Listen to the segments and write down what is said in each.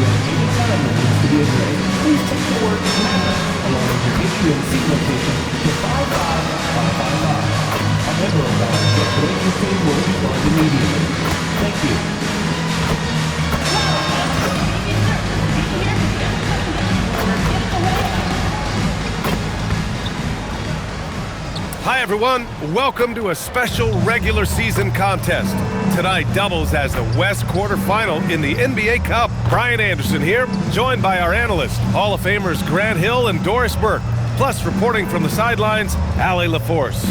any amendments to be made, please take the word "matter" along with your issue and seat location to 55555. A member of our executive team will respond immediately. Thank you. Hi everyone, welcome to a special regular season contest. Tonight doubles as the West quarterfinal in the NBA Cup. Brian Anderson here, joined by our analysts, Hall of Famers Grant Hill and Doris Burke, plus reporting from the sidelines, Allie LaForce.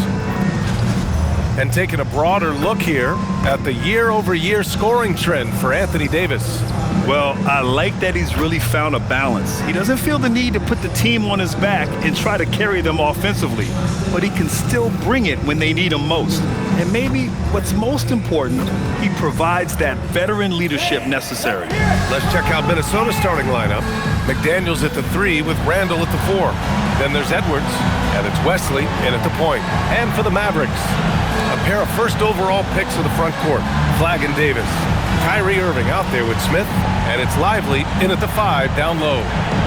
And taking a broader look here at the year-over-year scoring trend for Anthony Davis. Well, I like that he's really found a balance. He doesn't feel the need to put the team on his back and try to carry them offensively, but he can still bring it when they need him most. And maybe what's most important, he provides that veteran leadership necessary. Let's check out Minnesota's starting lineup. McDaniels at the 3 with Randall at the 4. Then there's Edwards, and it's Wesley in at the point. And for the Mavericks, a pair of first overall picks of the front court, Flagg and Davis. Kyrie Irving out there with Smith, and it's Lively in at the 5 down low.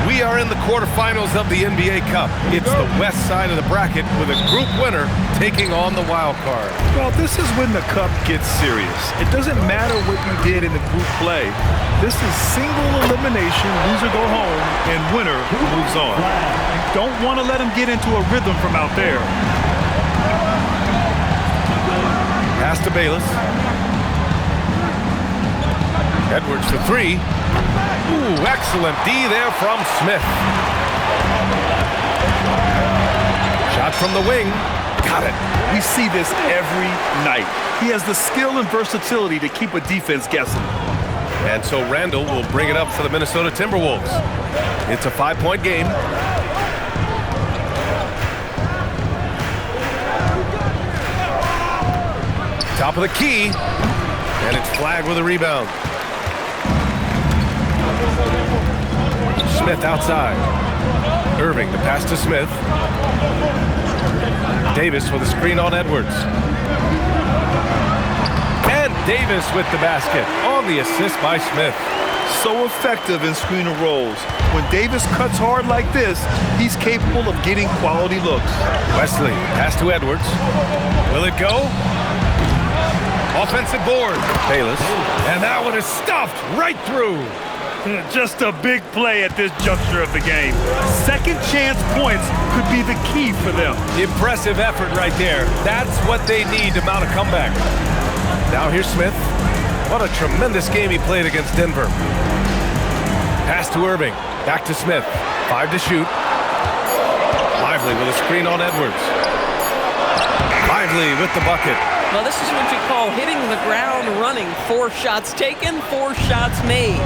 We are in the quarterfinals of the NBA Cup. It's the west side of the bracket with a group winner taking on the wild card. Well, this is when the Cup gets serious. It doesn't matter what you did in the group play. This is single elimination, loser go home, and winner moves on. You don't want to let him get into a rhythm from out there. Pass to Bayless. Edwards for 3. Ooh, excellent D there from Smith. Shot from the wing. Got it. We see this every night. He has the skill and versatility to keep a defense guessing. And so Randall will bring it up for the Minnesota Timberwolves. It's a 5-point game. Top of the key. And it's Flagg with a rebound. Smith outside. Irving, the pass to Smith. Davis with a screen on Edwards. And Davis with the basket on the assist by Smith. So effective in screen and rolls. When Davis cuts hard like this, he's capable of getting quality looks. Wesley, pass to Edwards. Will it go? Offensive board. Bayless. And that one is stuffed right through. Just a big play at this juncture of the game. Second chance points could be the key for them. Impressive effort right there. That's what they need to mount a comeback. Now here's Smith. What a tremendous game he played against Denver. Pass to Irving. Back to Smith. 5 to shoot. Lively with a screen on Edwards. Lively with the bucket. Well, this is what you call hitting the ground running. 4 shots taken, 4 shots made.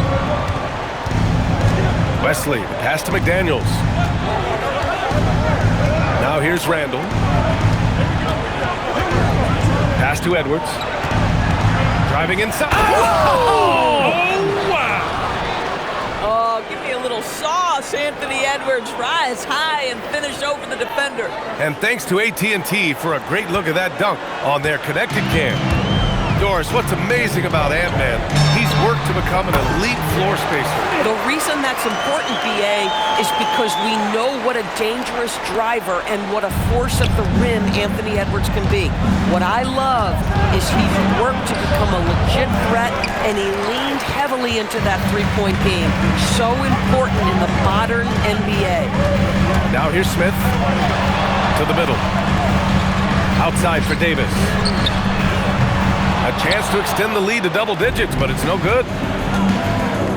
Wesley, the pass to McDaniels. Now here's Randall. Pass to Edwards. Driving inside. Oh, wow! Oh, give me a little sauce, Anthony Edwards. Rise high and finish over the defender. And thanks to AT&T for a great look at that dunk on their connected cam. Doris, what's amazing about Ant-Man, he's worked to become an elite floor spacer. The reason that's important, BA, is because we know what a dangerous driver and what a force at the rim Anthony Edwards can be. What I love is he's worked to become a legit threat, and he leaned heavily into that three-point game. So important in the modern NBA. Now here's Smith to the middle. Outside for Davis. A chance to extend the lead to double digits, but it's no good.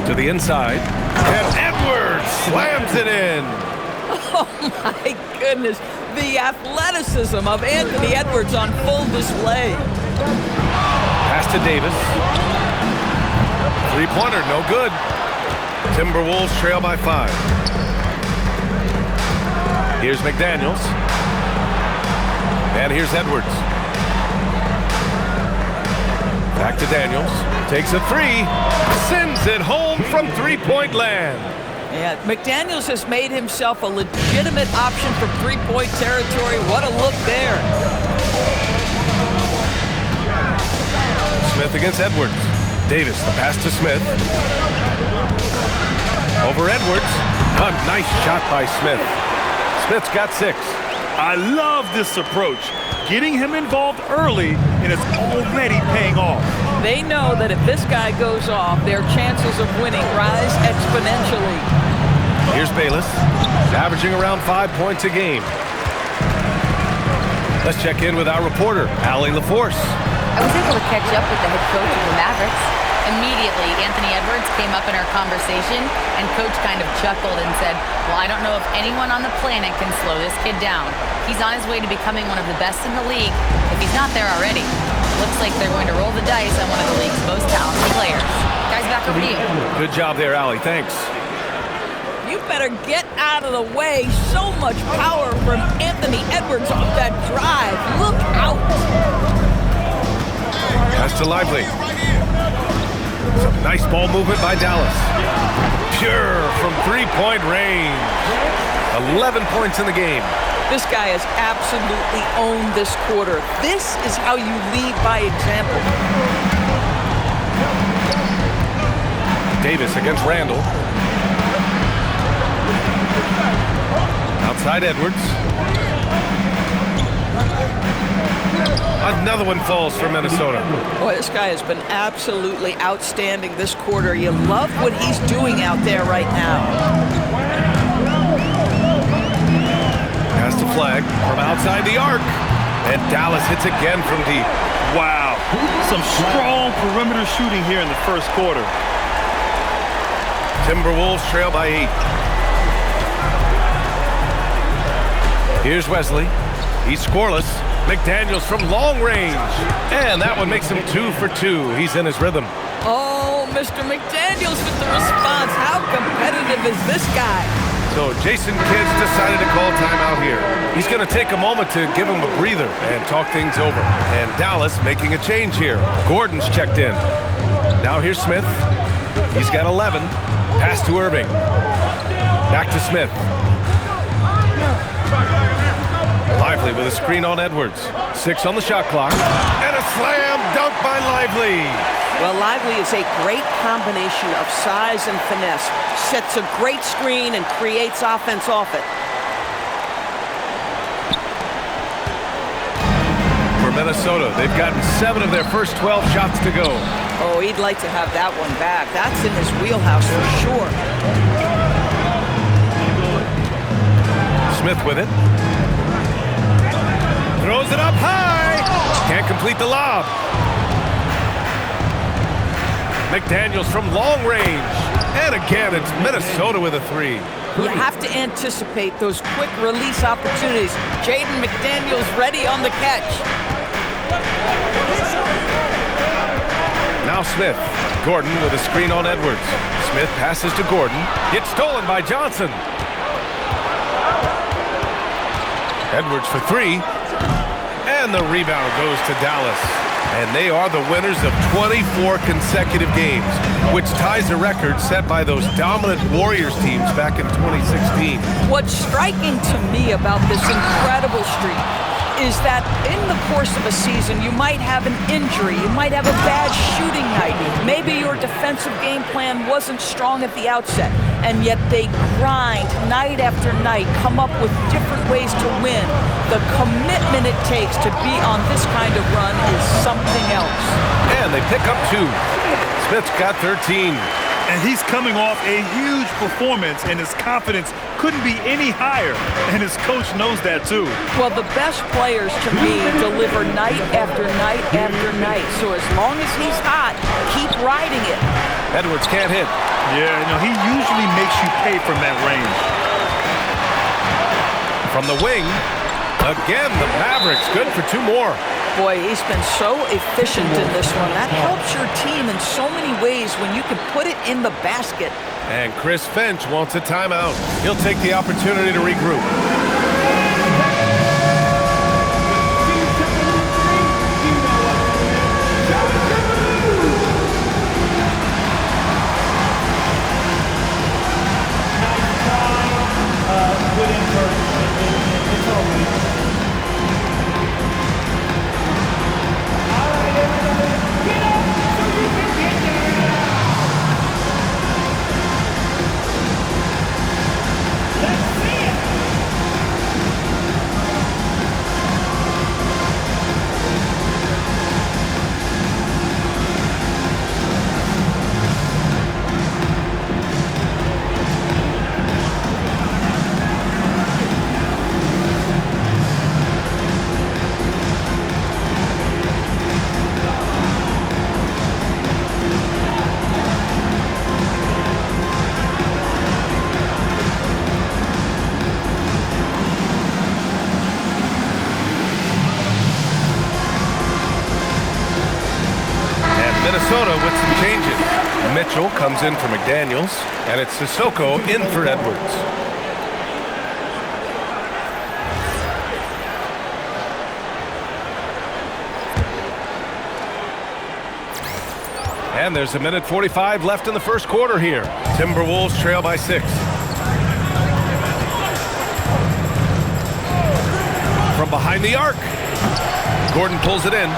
To the inside. And Edwards slams it in. Oh, my goodness. The athleticism of Anthony Edwards on full display. Pass to Davis. Three-pointer, no good. Timberwolves trail by 5. Here's McDaniels. And here's Edwards. Back to Daniels. Takes a 3. Sends it home from three-point land. Yeah, McDaniels has made himself a legitimate option from three-point territory. What a look there. Smith against Edwards. Davis, the pass to Smith. Over Edwards. A nice shot by Smith. Smith's got 6. I love this approach. Getting him involved early, and it's already paying off. They know that if this guy goes off, their chances of winning rise exponentially. Here's Bayless, averaging around 5 points a game. Let's check in with our reporter, Allie LaForce. I was able to catch up with the head coach of the Mavericks. Immediately, Anthony Edwards came up in our conversation, and Coach kind of chuckled and said, well, I don't know if anyone on the planet can slow this kid down. He's on his way to becoming one of the best in the league, if he's not there already. Looks like they're going to roll the dice on one of the league's most talented players. Guys, back over to you. Good job there, Allie. Thanks. You better get out of the way. So much power from Anthony Edwards off that drive. Look out. Pass to Lively. Some nice ball movement by Dallas. Pure from three-point range. 11 points in the game. This guy has absolutely owned this quarter. This is how you lead by example. Davis against Randall. Outside Edwards. Another one falls for Minnesota. Boy, this guy has been absolutely outstanding this quarter. You love what he's doing out there right now. Pass to Flag from outside the arc. And Dallas hits again from deep. Wow. Some strong perimeter shooting here in the first quarter. Timberwolves trail by 8. Here's Wesley. He's scoreless. McDaniels from long range. And that one makes him 2 for 2. He's in his rhythm. Oh, Mr. McDaniels with the response. How competitive is this guy? So Jason Kidd decided to call timeout here. He's going to take a moment to give him a breather and talk things over. And Dallas making a change here. Gordon's checked in. Now here's Smith. He's got 11. Pass to Irving. Back to Smith. Lively with a screen on Edwards. 6 on the shot clock. And a slam dunk by Lively. Well, Lively is a great combination of size and finesse. Sets a great screen and creates offense off it. For Minnesota, they've gotten 7 of their first 12 shots to go. Oh, he'd like to have that one back. That's in his wheelhouse for sure. Smith with it. Throws it up high. Can't complete the lob. McDaniels from long range. And again, it's Minnesota with a 3. You have to anticipate those quick release opportunities. Jaden McDaniels ready on the catch. Now Smith. Gordon with a screen on Edwards. Smith passes to Gordon. Gets stolen by Johnson. Edwards for 3. And the rebound goes to Dallas. And they are the winners of 24 consecutive games, which ties a record set by those dominant Warriors teams back in 2016. What's striking to me about this incredible streak is that in the course of a season, you might have an injury, you might have a bad shooting night, maybe your defensive game plan wasn't strong at the outset, and yet they grind night after night, come up with different ways to win. The commitment it takes to be on this kind of run is something else. And they pick up 2. Smith's got 13. And he's coming off a huge performance, and his confidence couldn't be any higher. And his coach knows that, too. Well, the best players, to me, deliver night after night after night. So as long as he's hot, keep riding it. Edwards can't hit. Yeah, he usually makes you pay from that range. From the wing, again, the Mavericks good for 2 more. Boy, he's been so efficient in this one. That helps your team in so many ways when you can put it in the basket. And Chris Finch wants a timeout. He'll take the opportunity to regroup. Mitchell comes in for McDaniels, and it's Sissoko in for Edwards. And there's 1:45 left in the first quarter here. Timberwolves trail by 6. From behind the arc, Gordon pulls it in.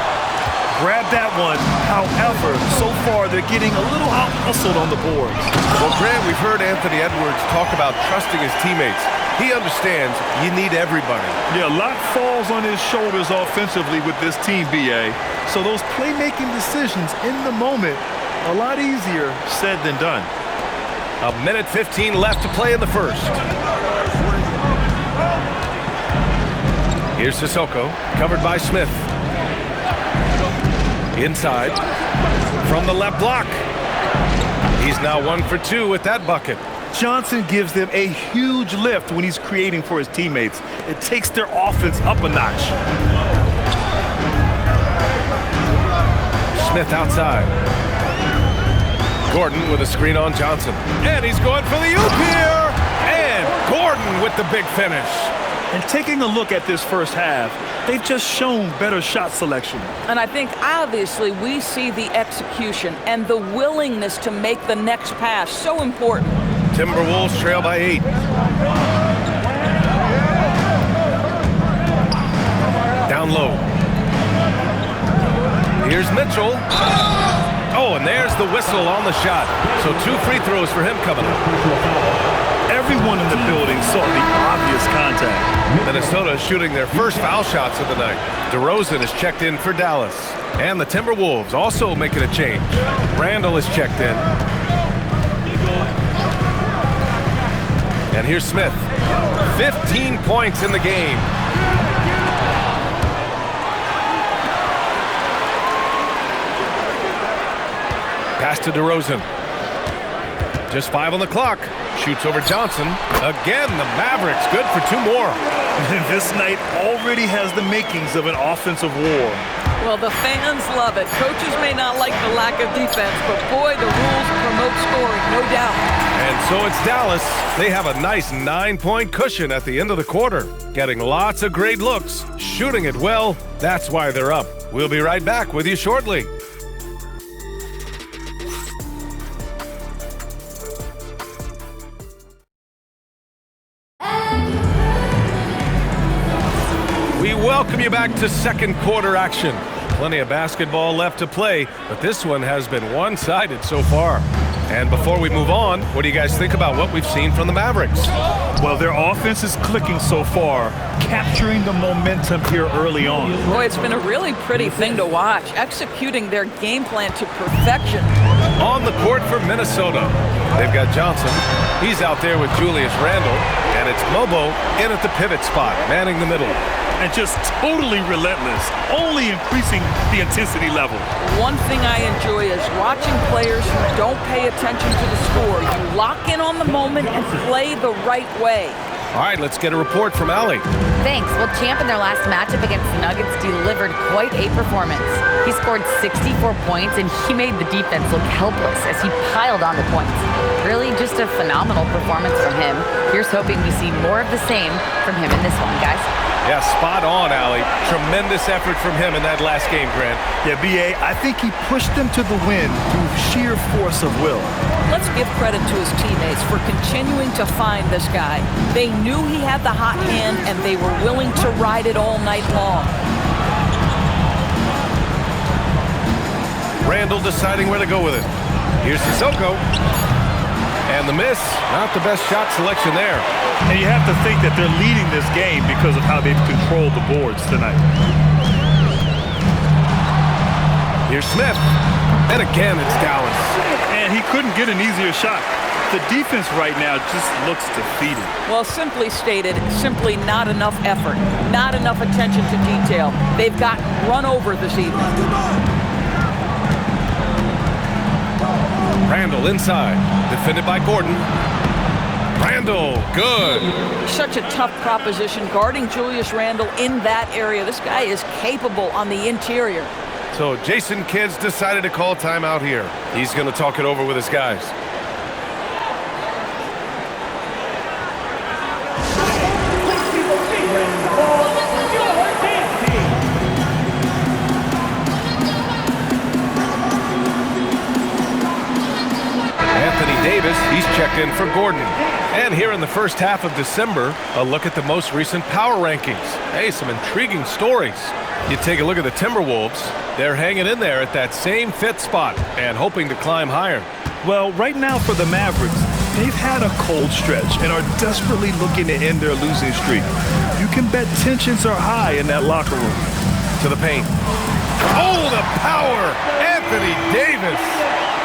Grab that one. However, so far they're getting a little out-hustled on the boards. Well, Grant, we've heard Anthony Edwards talk about trusting his teammates. He understands you need everybody. Yeah, a lot falls on his shoulders offensively with this team, BA. So those playmaking decisions in the moment, a lot easier said than done. 1:15 left to play in the first. Here's Sissoko, covered by Smith. Inside, from the left block. He's now 1 for 2 with that bucket. Johnson gives them a huge lift when he's creating for his teammates. It takes their offense up a notch. Smith outside. Gordon with a screen on Johnson. And he's going for the oop here. And Gordon with the big finish. And taking a look at this first half, they've just shown better shot selection. And I think obviously we see the execution and the willingness to make the next pass so important. Timberwolves trail by 8. Down low. Here's Mitchell. Oh, and there's the whistle on the shot. So 2 free throws for him coming up. Everyone in the building saw the obvious contact. Minnesota shooting their first foul shots of the night. DeRozan is checked in for Dallas. And the Timberwolves also making a change. Randall is checked in. And here's Smith. 15 points in the game. Pass to DeRozan. Just 5 on the clock. Shoots over Johnson. Again, the Mavericks good for 2 more. And this night already has the makings of an offensive war. Well, the fans love it. Coaches may not like the lack of defense, but boy, the rules promote scoring, no doubt. And so it's Dallas. They have a nice 9-point cushion at the end of the quarter. Getting lots of great looks, shooting it well. That's why they're up. We'll be right back with you shortly. We welcome you back to second quarter action. Plenty of basketball left to play, but this one has been one-sided so far. And before we move on, what do you guys think about what we've seen from the Mavericks? Well, their offense is clicking so far, capturing the momentum here early on. Boy, it's been a really pretty thing to watch, executing their game plan to perfection. On the court for Minnesota, they've got Johnson. He's out there with Julius Randle, and it's Mobo in at the pivot spot, manning the middle. And just totally relentless, only increasing the intensity level. One thing I enjoy is watching players who don't pay attention to the score. You lock in on the moment and play the right way. All right, let's get a report from Allie. Thanks. Well, Champ in their last matchup against the Nuggets delivered quite a performance. He scored 64 points, and he made the defense look helpless as he piled on the points. Really just a phenomenal performance from him. Here's hoping we see more of the same from him in this one, guys. Yeah, spot on, Allie. Tremendous effort from him in that last game, Grant. Yeah, BA, I think he pushed them to the win through sheer force of will. Let's give credit to his teammates for continuing to find this guy. They knew he had the hot hand, and they were willing to ride it all night long. Randall deciding where to go with it. Here's Sissoko. And the miss, not the best shot selection there. And you have to think that they're leading this game because of how they've controlled the boards tonight. Here's Smith. And again, it's Dallas. And he couldn't get an easier shot. The defense right now just looks defeated. Well, simply stated, simply not enough effort, not enough attention to detail. They've gotten run over this evening. Randall inside, defended by Gordon. Randall, good. Such a tough proposition guarding Julius Randle in that area. This guy is capable on the interior. So Jason Kidd's decided to call timeout here. He's going to talk it over with his guys. Anthony Davis, he's checked in for Gordon. And here in the first half of December, a look at the most recent power rankings. Hey, some intriguing stories. You take a look at the Timberwolves. They're hanging in there at that same fifth spot and hoping to climb higher. Well, right now for the Mavericks, they've had a cold stretch and are desperately looking to end their losing streak. You can bet tensions are high in that locker room. To the paint. Oh, the power! Anthony Davis!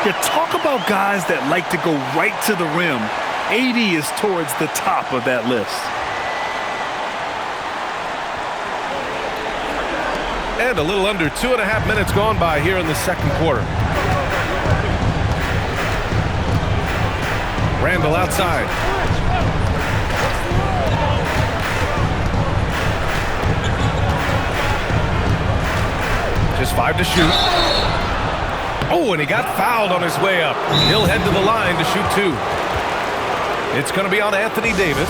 You talk about guys that like to go right to the rim. AD is towards the top of that list. And a little under 2.5 minutes gone by here in the second quarter. Randle outside. Just 5 to shoot. Oh, and he got fouled on his way up. He'll head to the line to shoot 2. It's going to be on Anthony Davis.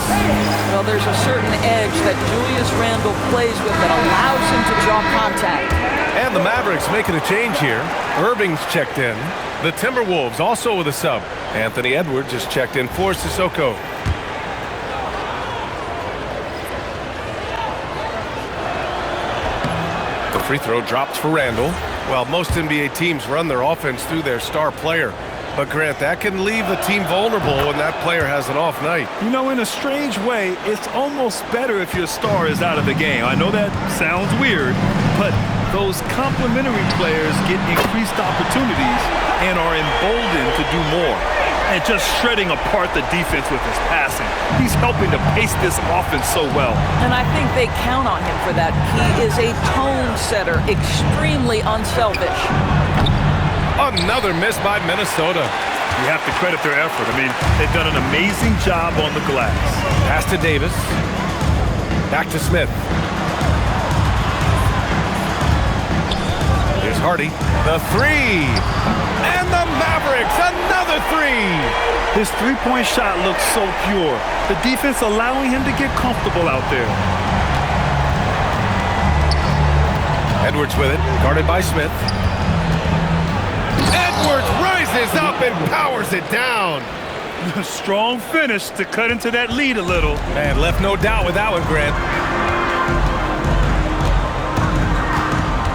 Well, there's a certain edge that Julius Randle plays with that allows him to draw contact. And the Mavericks making a change here. Irving's checked in. The Timberwolves also with a sub. Anthony Edwards is checked in for Sissoko. The free throw drops for Randle. Well, most NBA teams run their offense through their star player. But, Grant, that can leave the team vulnerable when that player has an off night. You know, in a strange way, it's almost better if your star is out of the game. I know that sounds weird, but those complementary players get increased opportunities and are emboldened to do more. And just shredding apart the defense with his passing. He's helping to pace this offense so well. And I think they count on him for that. He is a tone setter, extremely unselfish. Another miss by Minnesota. You have to credit their effort. I mean, they've done an amazing job on the glass. Pass to Davis. Back to Smith. Here's Hardy. The three. And the Mavericks, another three. His three-point shot looks so pure. The defense allowing him to get comfortable out there. Edwards with it, guarded by Smith. Edwards rises up and powers it down. Strong finish to cut into that lead a little. And left no doubt with that one, Grant.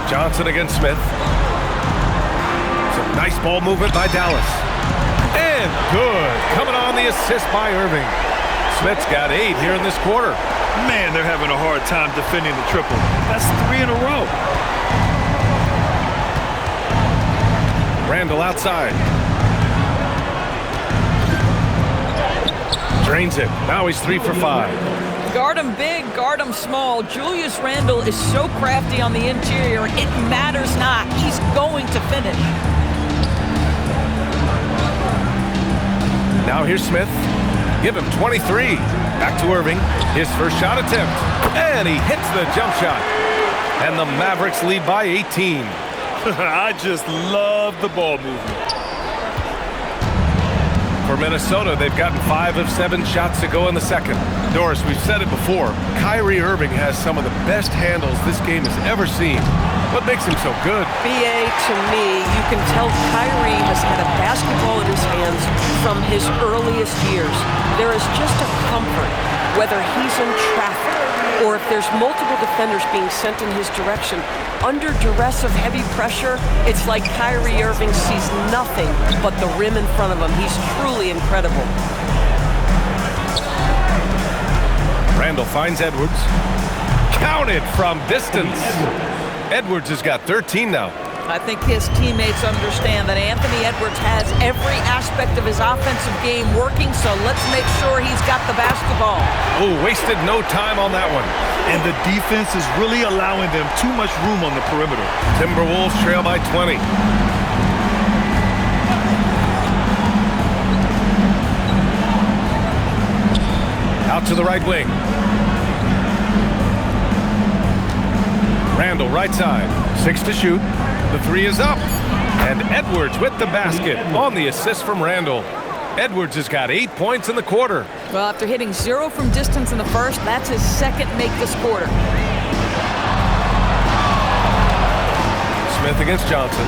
Johnson against Smith. Some nice ball movement by Dallas. And good. Coming on the assist by Irving. Smith's got 8 here in this quarter. Man, they're having a hard time defending the triple. That's 3 in a row. Randle outside. Drains it. Now he's 3 for 5. Guard him big, guard him small. Julius Randle is so crafty on the interior, it matters not. He's going to finish. Now here's Smith. Give him 23. Back to Irving. His first shot attempt. And he hits the jump shot. And the Mavericks lead by 18. I just love the ball movement. For Minnesota, they've gotten 5 of 7 shots to go in the second. Doris, we've said it before. Kyrie Irving has some of the best handles this game has ever seen. What makes him so good? BA, to me, you can tell Kyrie has had a basketball in his hands from his earliest years. There is just a comfort, whether he's in traffic or if there's multiple defenders being sent in his direction. Under duress of heavy pressure, it's like Kyrie Irving sees nothing but the rim in front of him. He's truly incredible. Randle finds Edwards. Counted from distance. Edwards has got 13 now. I think his teammates understand that Anthony Edwards has every aspect of his offensive game working, so let's make sure he's got the basketball. Oh, wasted no time on that one. And the defense is really allowing them too much room on the perimeter. Timberwolves trail by 20. Out to the right wing. Randle right side. 6 to shoot. The three is up. And Edwards with the basket on the assist from Randall. Edwards has got 8 points in the quarter. Well, after hitting 0 from distance in the first, that's his second make this quarter. Smith against Johnson.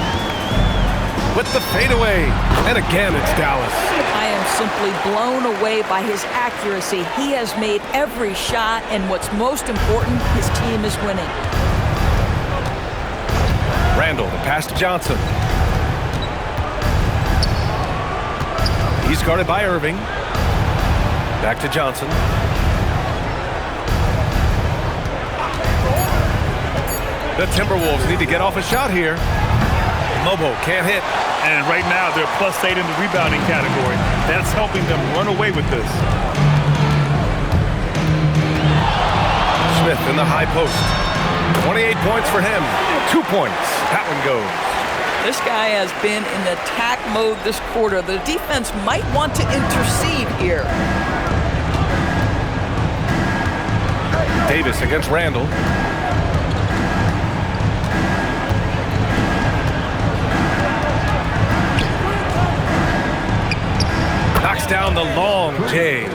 With the fadeaway. And again, it's Dallas. I am simply blown away by his accuracy. He has made every shot, and what's most important, his team is winning. Randall, the pass to Johnson. He's guarded by Irving. Back to Johnson. The Timberwolves need to get off a shot here. Lobo can't hit. And right now, they're +8 in the rebounding category. That's helping them run away with this. Smith in the high post. 28 points for him. 2 points. That one goes. This guy has been in attack mode this quarter. The defense might want to intercede here. Davis against Randall. Knocks down the long J.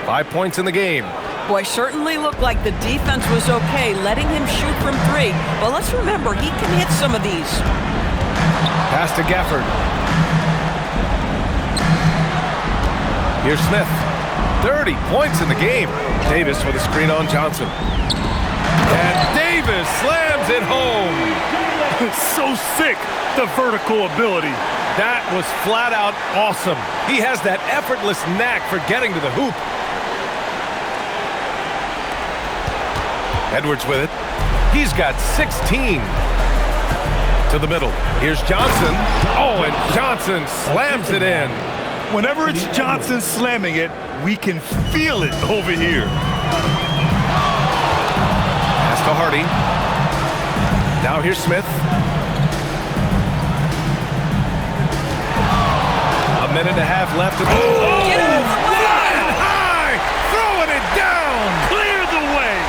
5 points in the game. Boy, certainly looked like the defense was okay, letting him shoot from 3. But let's remember, he can hit some of these. Pass to Gafford. Here's Smith. 30 points in the game. Davis with a screen on Johnson. And Davis slams it home. So sick, the vertical ability. That was flat out awesome. He has that effortless knack for getting to the hoop. Edwards with it. He's got 16. To the middle. Here's Johnson. Oh, and Johnson slams it in. Whenever it's Johnson slamming it, we can feel it over here. Pass to Hardy. Now here's Smith. A minute and a half left. Get it! Flying high! Throwing it down! Clear the way!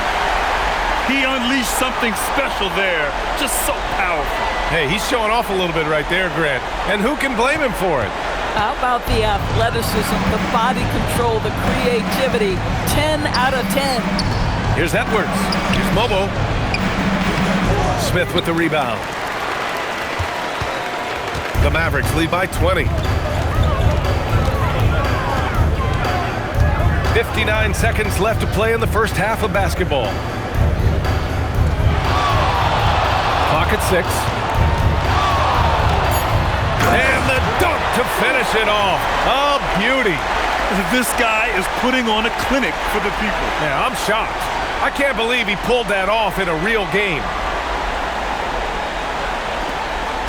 He unleashed something special there. Just so powerful. Hey, he's showing off a little bit right there, Grant. And who can blame him for it? How about the athleticism, the body control, the creativity? 10 out of 10. Here's Edwards. Here's Mobo. Smith with the rebound. The Mavericks lead by 20. 59 seconds left to play in the first half of basketball. Clock at 6. And the dunk to finish it off. A beauty. This guy is putting on a clinic for the people. Yeah, I'm shocked. I can't believe he pulled that off in a real game.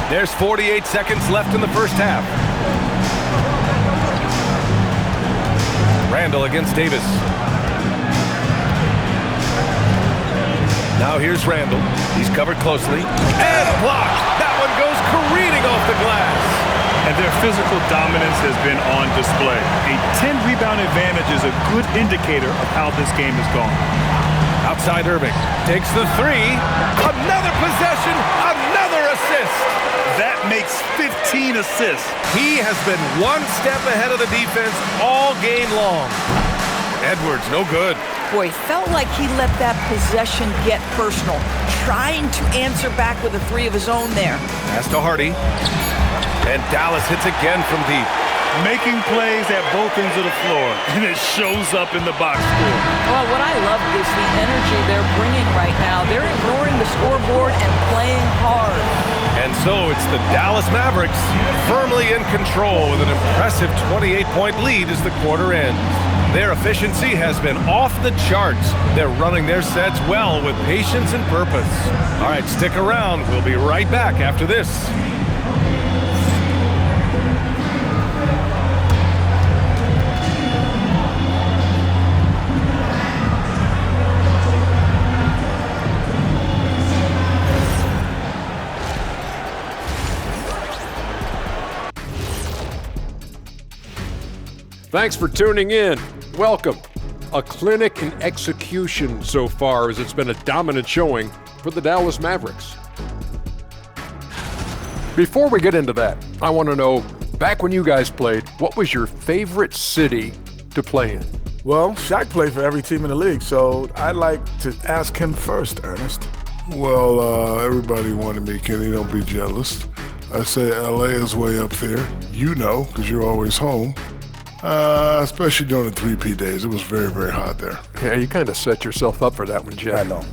There's 48 seconds left in the first half. Randall against Davis. Now here's Randall. He's covered closely. And blocked. That one goes careening off the glass. And their physical dominance has been on display. A 10-rebound advantage is a good indicator of how this game has gone. Outside Irving. Takes the 3. Another possession. Another assist. That makes 15 assists. He has been one step ahead of the defense all game long. Edwards, no good. Boy, felt like he let that possession get personal, trying to answer back with a 3 of his own there. Pass to Hardy. And Dallas hits again from deep. Making plays at both ends of the floor, and it shows up in the box score. Well, what I love is the energy they're bringing right now. They're ignoring the scoreboard and playing hard. And so it's the Dallas Mavericks firmly in control with an impressive 28-point lead as the quarter ends. Their efficiency has been off the charts. They're running their sets well with patience and purpose. All right, stick around. We'll be right back after this. Thanks for tuning in. Welcome. A clinic in execution so far, as it's been a dominant showing for the Dallas Mavericks. Before we get into that, I want to know, back when you guys played, what was your favorite city to play in? Well, Shaq played for every team in the league, so I'd like to ask him first, Ernest. Well, everybody wanted me, Kenny. Don't be jealous. I say LA is way up there. You know, because you're always home. Especially during the 3P days. It was very, very hot there. Yeah, you kind of set yourself up for that one, Jeff. I know.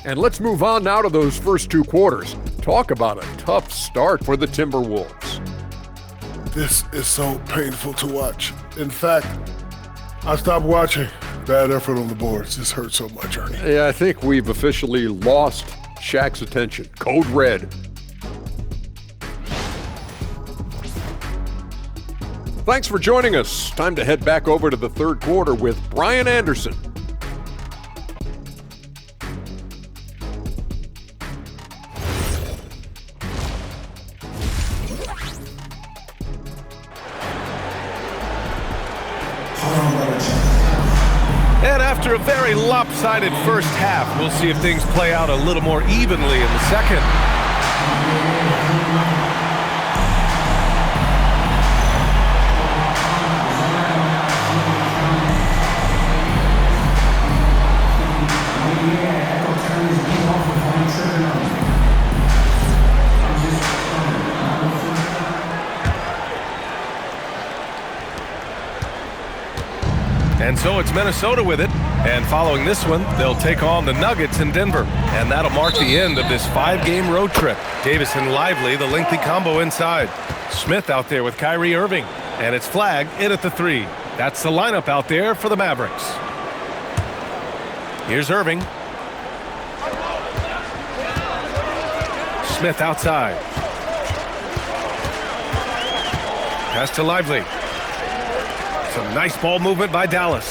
And let's move on now to those first two quarters. Talk about a tough start for the Timberwolves. This is so painful to watch. In fact, I stopped watching. Bad effort on the boards. This hurts so much, Ernie. Yeah, I think we've officially lost Shaq's attention. Code red. Thanks for joining us. Time to head back over to the third quarter with Brian Anderson. And after a very lopsided first half, we'll see if things play out a little more evenly in the second. And so it's Minnesota with it. And following this one, they'll take on the Nuggets in Denver. And that'll mark the end of this 5-game road trip. Davis and Lively, the lengthy combo inside. Smith out there with Kyrie Irving. And it's Flag in at the 3. That's the lineup out there for the Mavericks. Here's Irving. Smith outside. Pass to Lively. Some nice ball movement by Dallas.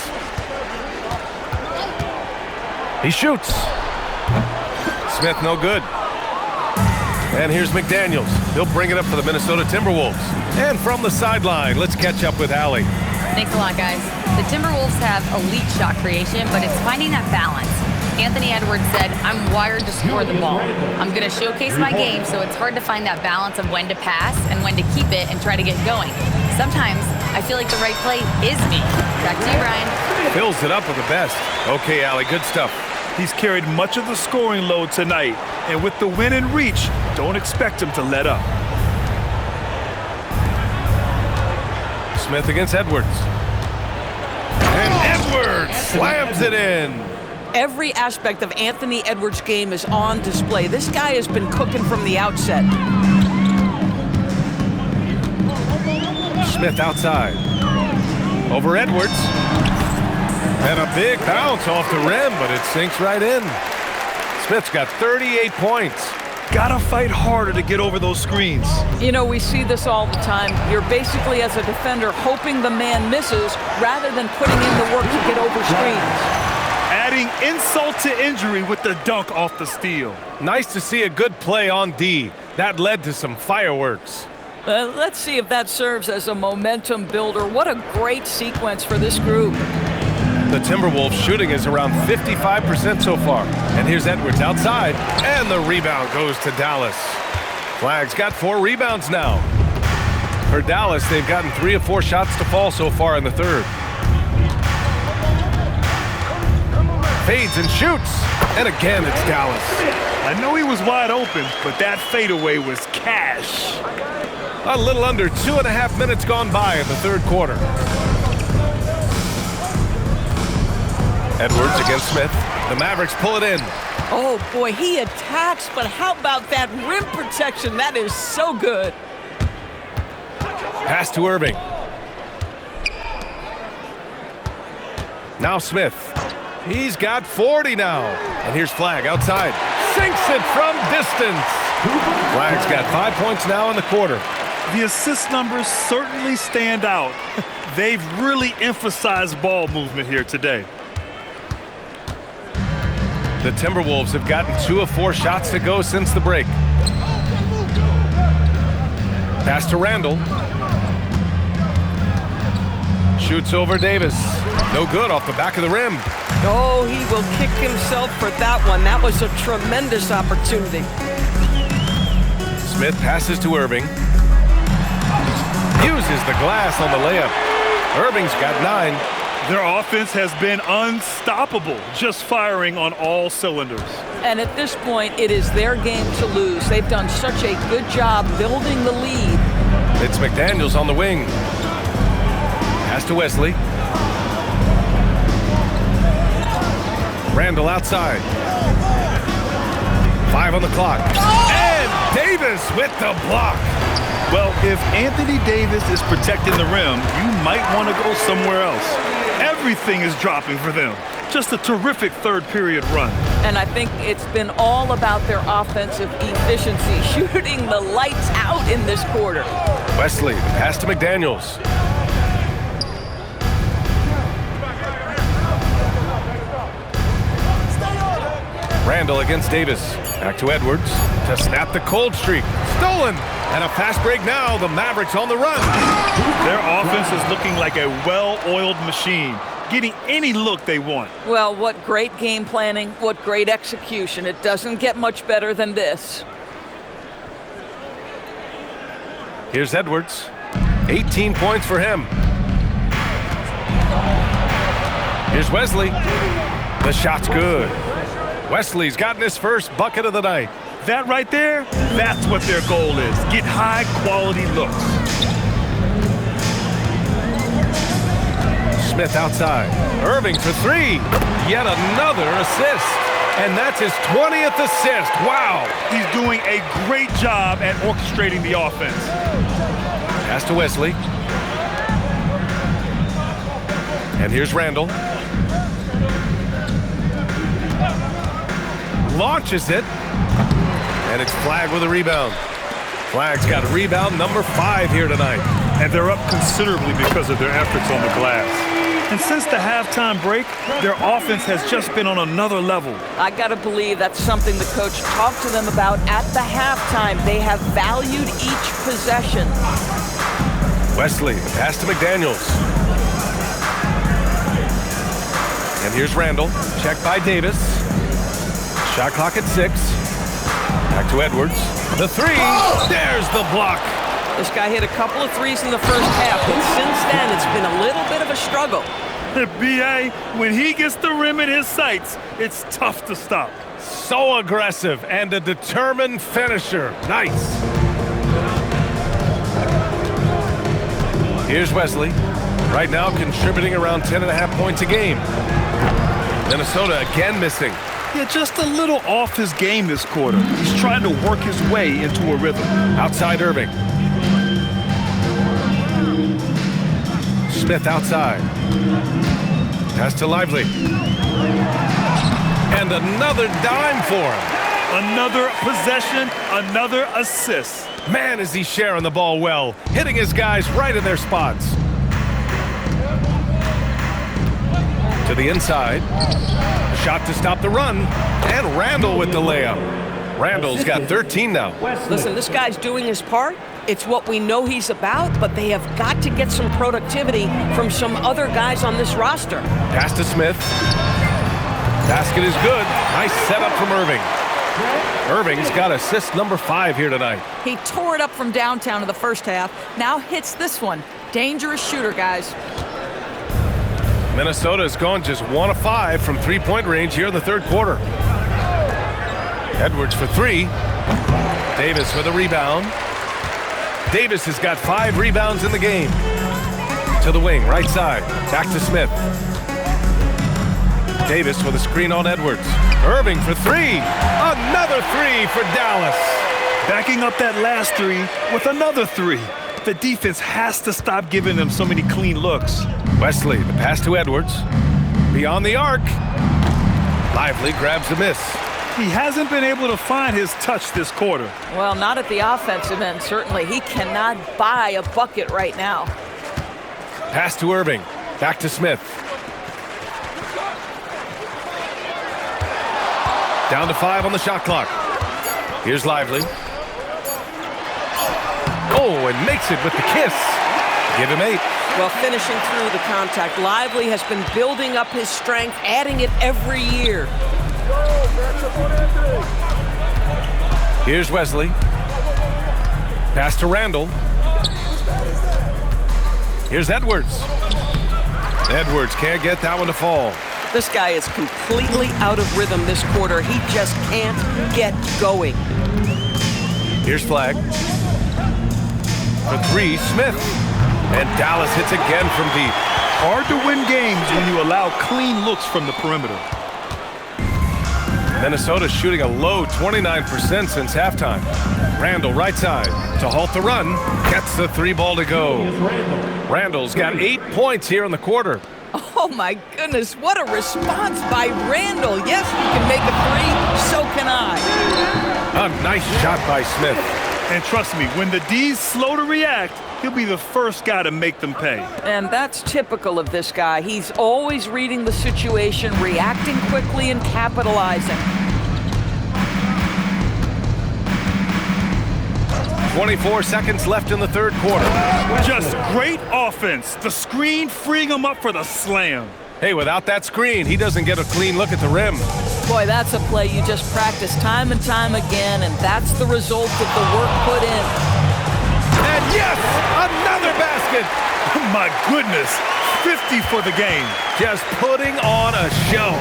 He shoots. Smith no good. And here's McDaniels. He'll bring it up for the Minnesota Timberwolves. And from the sideline, let's catch up with Allie. Thanks a lot, guys. The Timberwolves have elite shot creation, but it's finding that balance. Anthony Edwards said, I'm wired to score the ball. I'm going to showcase my game, so it's hard to find that balance of when to pass and when to keep it and try to get going. Sometimes I feel like the right play is me. Back to you, Brian. Fills it up with the best. Okay, Allie, good stuff. He's carried much of the scoring load tonight, and with the win in reach, don't expect him to let up. Smith against Edwards. And Edwards slams it in. Every aspect of Anthony Edwards' game is on display. This guy has been cooking from the outset. Smith outside. Over Edwards. And a big bounce off the rim, but it sinks right in. Smith's got 38 points. Gotta fight harder to get over those screens. You know, we see this all the time. You're basically, as a defender, hoping the man misses rather than putting in the work to get over screens. Adding insult to injury with the dunk off the steal. Nice to see a good play on D. That led to some fireworks. Let's see if that serves as a momentum builder. What a great sequence for this group. The Timberwolves shooting is around 55% so far. And here's Edwards outside, and the rebound goes to Dallas. Flag's got 4 rebounds now. For Dallas, they've gotten 3 of 4 shots to fall so far in the third. Fades and shoots, and again it's Dallas. I know he was wide open, but that fadeaway was cash. A little under 2.5 minutes gone by in the third quarter. Edwards against Smith. The Mavericks pull it in. Oh, boy, he attacks, but how about that rim protection? That is so good. Pass to Irving. Now Smith. He's got 40 now. And here's Flag outside. Sinks it from distance. Flag's got 5 points now in the quarter. The assist numbers certainly stand out. They've really emphasized ball movement here today. The Timberwolves have gotten 2 of 4 shots to go since the break. Pass to Randall. Shoots over Davis. No good off the back of the rim. Oh, he will kick himself for that one. That was a tremendous opportunity. Smith passes to Irving. Uses the glass on the layup. Irving's got 9. Their offense has been unstoppable, just firing on all cylinders. And at this point, it is their game to lose. They've done such a good job building the lead. It's McDaniels on the wing. Pass to Wesley. Randall outside. 5 on the clock. And Davis with the block. Well, if Anthony Davis is protecting the rim, you might want to go somewhere else. Everything is dropping for them. Just a terrific third period run. And I think it's been all about their offensive efficiency, shooting the lights out in this quarter. Wesley, pass to McDaniels. Randall against Davis. Back to Edwards to snap the cold streak. Stolen! And a fast break now. The Mavericks on the run. Their offense is looking like a well-oiled machine, getting any look they want. Well, what great game planning, what great execution. It doesn't get much better than this. Here's Edwards. 18 points for him. Here's Wesley. The shot's good. Wesley's gotten his first bucket of the night. That right there, that's what their goal is. Get high-quality looks. Smith outside. Irving for 3. Yet another assist. And that's his 20th assist. Wow. He's doing a great job at orchestrating the offense. Pass to Wesley. And here's Randall. Launches it. And it's Flagg with a rebound. Flagg's got rebound number 5 here tonight. And they're up considerably because of their efforts on the glass. And since the halftime break, their offense has just been on another level. I got to believe that's something the coach talked to them about at the halftime. They have valued each possession. Wesley, pass to McDaniels. And here's Randall. Check by Davis. Shot clock at 6. Back to Edwards. The 3. There's the block. This guy hit a couple of threes in the first half, but since then it's been a little bit of a struggle. B.A., when he gets the rim in his sights, it's tough to stop. So aggressive and a determined finisher. Nice. Here's Wesley. Right now contributing around 10.5 points a game. Minnesota again missing. Yeah, just a little off his game this quarter. He's trying to work his way into a rhythm. Outside Irving. Smith outside. Pass to Lively. And another dime for him. Another possession, another assist. Man, is he sharing the ball well, hitting his guys right in their spots. To the inside. A shot to stop the run. And Randall with the layup. Randall's got 13 now. Listen, this guy's doing his part. It's what we know he's about, but they have got to get some productivity from some other guys on this roster. Pass to Smith. Basket is good. Nice setup from Irving. Irving's got assist number 5 here tonight. He tore it up from downtown in the first half. Now hits this one. Dangerous shooter, guys. Minnesota has gone just 1 of 5 from three-point range here in the third quarter. Edwards for 3. Davis with a rebound. Davis has got 5 rebounds in the game. To the wing, right side. Back to Smith. Davis with a screen on Edwards. Irving for 3. Another 3 for Dallas. Backing up that last 3 with another 3. The defense has to stop giving them so many clean looks. Wesley, the pass to Edwards. Beyond the arc. Lively grabs the miss. He hasn't been able to find his touch this quarter. Well, not at the offensive end, certainly. He cannot buy a bucket right now. Pass to Irving. Back to Smith. Down to 5 on the shot clock. Here's Lively. Oh, and makes it with the kiss. Give him 8. Well, finishing through the contact. Lively has been building up his strength, adding it every year. Here's Wesley. Pass to Randall. Here's Edwards. Edwards can't get that one to fall. This guy is completely out of rhythm this quarter. He just can't get going. Here's Flagg. For three, Smith. And Dallas hits again from deep. Hard to win games when you allow clean looks from the perimeter. Minnesota shooting a low 29% since halftime. Randall right side to halt the run. Gets the three ball to go. Randall's got 8 points here in the quarter. Oh my goodness, what a response by Randall. Yes, you can make a three, so can I. A nice shot by Smith. And trust me, when the D's slow to react, he'll be the first guy to make them pay. And that's typical of this guy. He's always reading the situation, reacting quickly and capitalizing. 24 seconds left in the third quarter. Just great offense. The screen freeing him up for the slam. Hey, without that screen, he doesn't get a clean look at the rim. Boy, that's a play you just practice time and time again, and that's the result of the work put in. And yes, another basket. Oh my goodness, 50 for the game. Just putting on a show.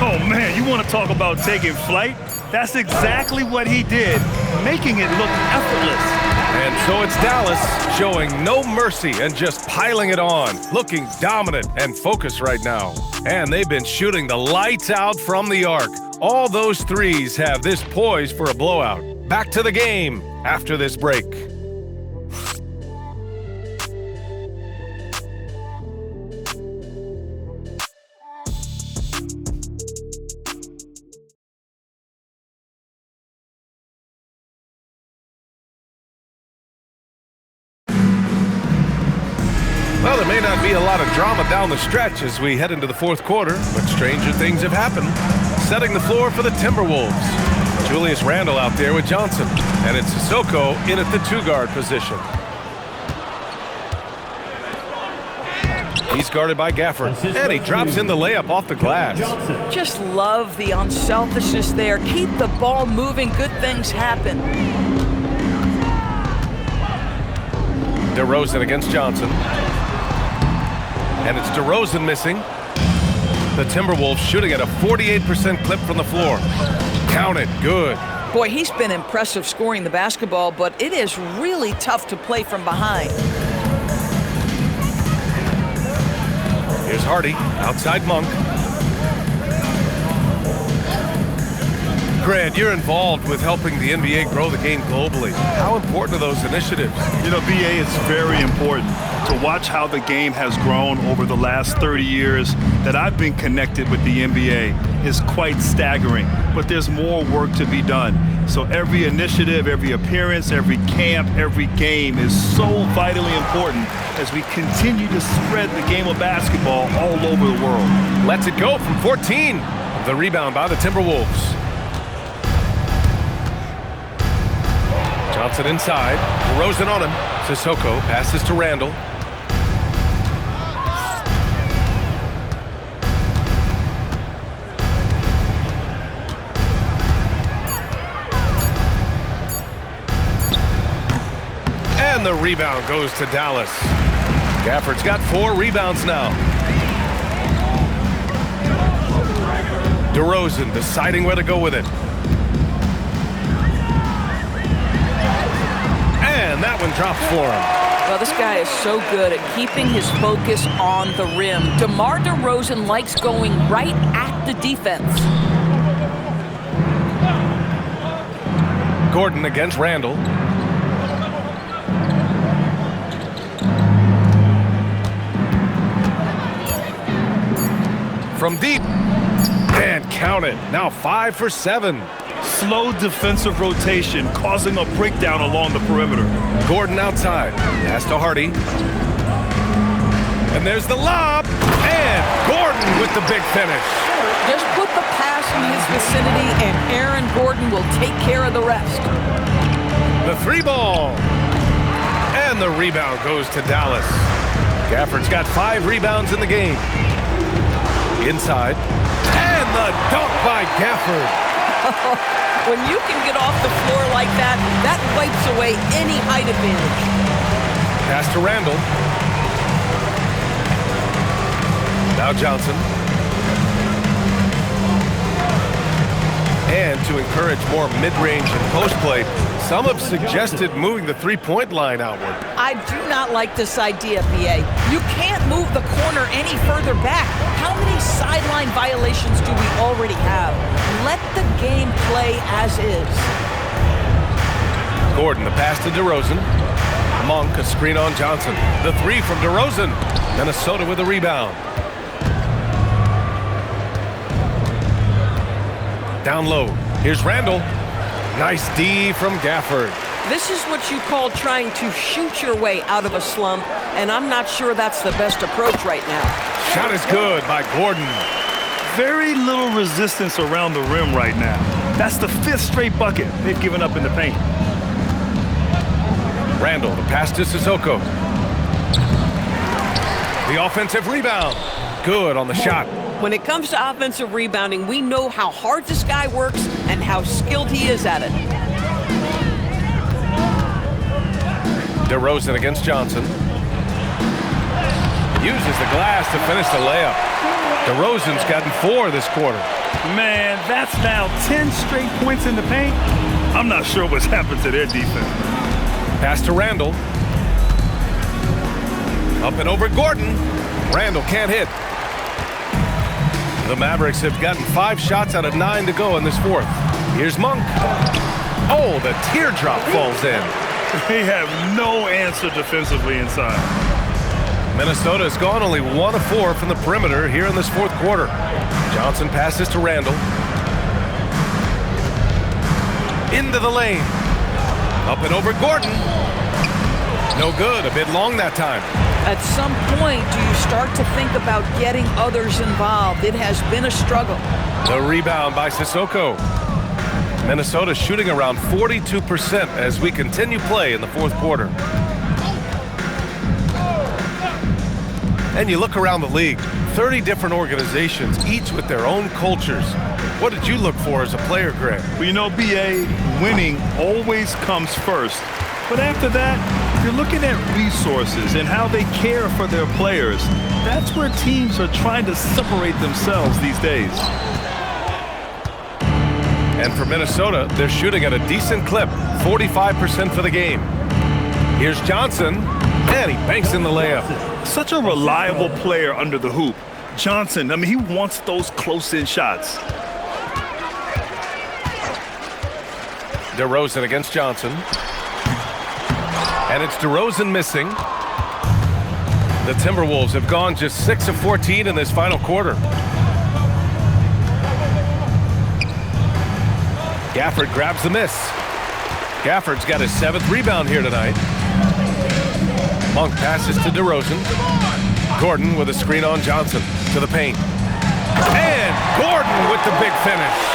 Oh man, you want to talk about taking flight? That's exactly what he did, making it look effortless. And so it's Dallas showing no mercy and just piling it on, looking dominant and focused right now. And they've been shooting the lights out from the arc. All those threes have this poised for a blowout. Back to the game after this break. Well, there may not be a lot of drama down the stretch as we head into the fourth quarter, but stranger things have happened. Setting the floor for the Timberwolves. Julius Randle out there with Johnson, and it's Sissoko in at the two-guard position. He's guarded by Gafford, and he drops in the layup off the glass. Just love the unselfishness there. Keep the ball moving. Good things happen. DeRozan against Johnson. And it's DeRozan missing. The Timberwolves shooting at a 48% clip from the floor. Count it, good. Boy, he's been impressive scoring the basketball, but it is really tough to play from behind. Here's Hardy, outside Monk. Grant, you're involved with helping the NBA grow the game globally. How important are those initiatives? You know, BA, it's very important to watch how the game has grown over the last 30 years that I've been connected with the NBA is quite staggering, but there's more work to be done. So every initiative, every appearance, every camp, every game is so vitally important as we continue to spread the game of basketball all over the world. Lets it go from 14. The rebound by the Timberwolves. Johnson inside. DeRozan on him. Sissoko passes to Randall. And the rebound goes to Dallas. Gafford's got 4 rebounds now. DeRozan deciding where to go with it. And that one drops for him. Well, this guy is so good at keeping his focus on the rim. DeMar DeRozan likes going right at the defense. Gordon against Randall. From deep. And count it. Now 5 for 7. Slow defensive rotation causing a breakdown along the perimeter. Gordon outside. Pass to Hardy. And there's the lob. And Gordon with the big finish. Just put the pass in his vicinity and Aaron Gordon will take care of the rest. The 3-ball. And the rebound goes to Dallas. Gafford's got 5 rebounds in the game. Inside. And the dunk by Gafford. When you can get off the floor like that, that wipes away any height advantage. Pass to Randall. Now Johnson. And to encourage more mid-range and post play, some have suggested moving the three-point line outward. I do not like this idea, BA. You can't move the corner any further back. How many sideline violations do we already have? Let the game play as is. Gordon, the pass to DeRozan. Monk, a screen on Johnson. The three from DeRozan. Minnesota with a rebound. Down low. Here's Randall. Nice D from Gafford. This is what you call trying to shoot your way out of a slump, and I'm not sure that's the best approach right now. Shot is good by Gordon. Very little resistance around the rim right now. That's the 5th straight bucket they've given up in the paint. Randall, the pass to Sissoko. The offensive rebound. Good on the shot. When it comes to offensive rebounding, we know how hard this guy works and how skilled he is at it. DeRozan against Johnson. Uses the glass to finish the layup. DeRozan's gotten 4 this quarter. Man, that's now 10 straight points in the paint. I'm not sure what's happened to their defense. Pass to Randall. Up and over Gordon. Randall can't hit. The Mavericks have gotten 5 shots out of 9 to go in this fourth. Here's Monk. Oh, the teardrop falls in. They have no answer defensively inside. Minnesota has gone only 1 of 4 from the perimeter here in this fourth quarter. Johnson passes to Randall. Into the lane. Up and over Gordon. No good, a bit long that time. At some point, do you start to think about getting others involved? It has been a struggle. The rebound by Sissoko. Minnesota shooting around 42% as we continue play in the fourth quarter. And you look around the league, 30 different organizations, each with their own cultures. What did you look for as a player, Greg? Well, you know, BA, winning always comes first. But after that, you're looking at resources and how they care for their players. That's where teams are trying to separate themselves these days. And for Minnesota, they're shooting at a decent clip, 45% for the game. Here's Johnson, and he banks in the layup. Such a reliable player under the hoop. Johnson, I mean, he wants those close-in shots. DeRozan against Johnson. And it's DeRozan missing. The Timberwolves have gone just 6 of 14 in this final quarter. Gafford grabs the miss. Gafford's got his 7th rebound here tonight. Monk passes to DeRozan. Gordon with a screen on Johnson to the paint. And Gordon with the big finish.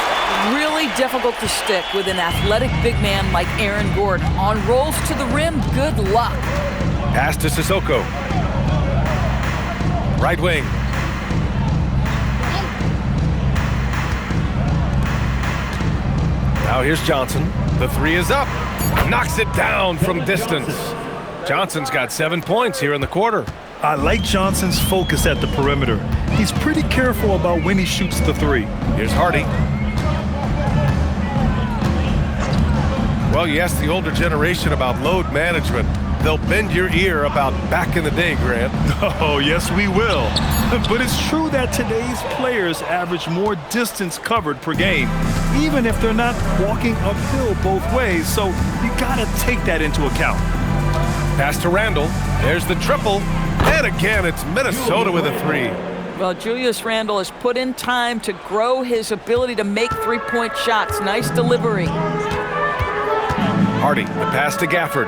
Really difficult to stick with an athletic big man like Aaron Gordon. On rolls to the rim, good luck. Pass to Sissoko. Right wing. Now here's Johnson. The 3 is up. Knocks it down from distance. Johnson's got 7 points here in the quarter. I like Johnson's focus at the perimeter. He's pretty careful about when he shoots the 3. Here's Hardy. Well, you ask the older generation about load management, they'll bend your ear about back in the day, Grant. Oh, yes, we will. But it's true that today's players average more distance covered per game, even if they're not walking uphill both ways, so you gotta take that into account. Pass to Randall. There's the triple. And again, it's Minnesota with a 3. Well, Julius Randle has put in time to grow his ability to make three-point shots. Nice delivery. Hardy, the pass to Gafford.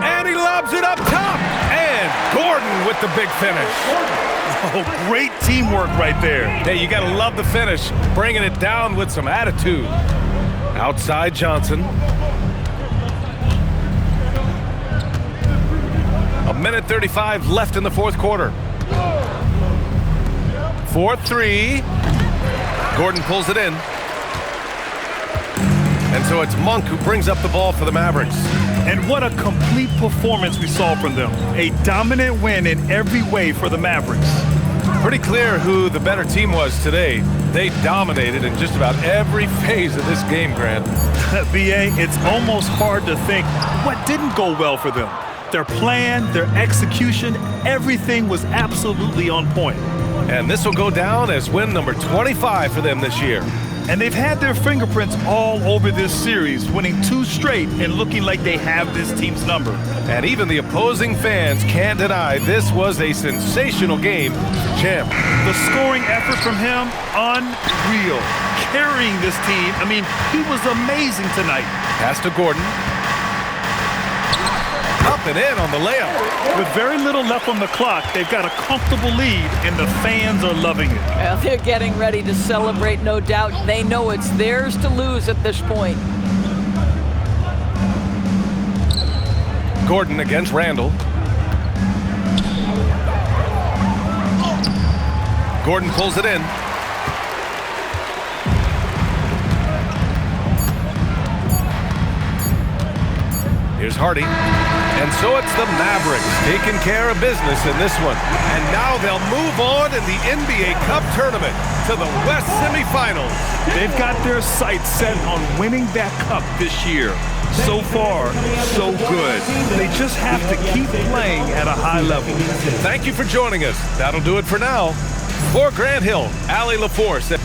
And he lobs it up top. And Gordon with the big finish. Oh, great teamwork right there. Hey, you gotta love the finish. Bringing it down with some attitude. Outside Johnson. A minute 35 left in the fourth quarter. 4-3. Gordon pulls it in. And so it's Monk who brings up the ball for the Mavericks. And what a complete performance we saw from them. A dominant win in every way for the Mavericks. Pretty clear who the better team was today. They dominated in just about every phase of this game, Grant. B.A., it's almost hard to think what didn't go well for them. Their plan, their execution, everything was absolutely on point. And this will go down as win number 25 for them this year. And they've had their fingerprints all over this series, winning 2 straight and looking like they have this team's number. And even the opposing fans can't deny this was a sensational game for Champ. The scoring effort from him, unreal. Carrying this team, I mean, he was amazing tonight. Pass to Gordon. Up and in on the layup. With very little left on the clock, they've got a comfortable lead, and the fans are loving it. Well, they're getting ready to celebrate, no doubt. They know it's theirs to lose at this point. Gordon against Randall. Gordon pulls it in. Here's Hardy. And so it's the Mavericks taking care of business in this one. And now they'll move on in the NBA Cup tournament to the West semifinals. They've got their sights set on winning that cup this year. So far, so good. They just have to keep playing at a high level. Thank you for joining us. That'll do it for now. For Grant Hill, Allie LaForce.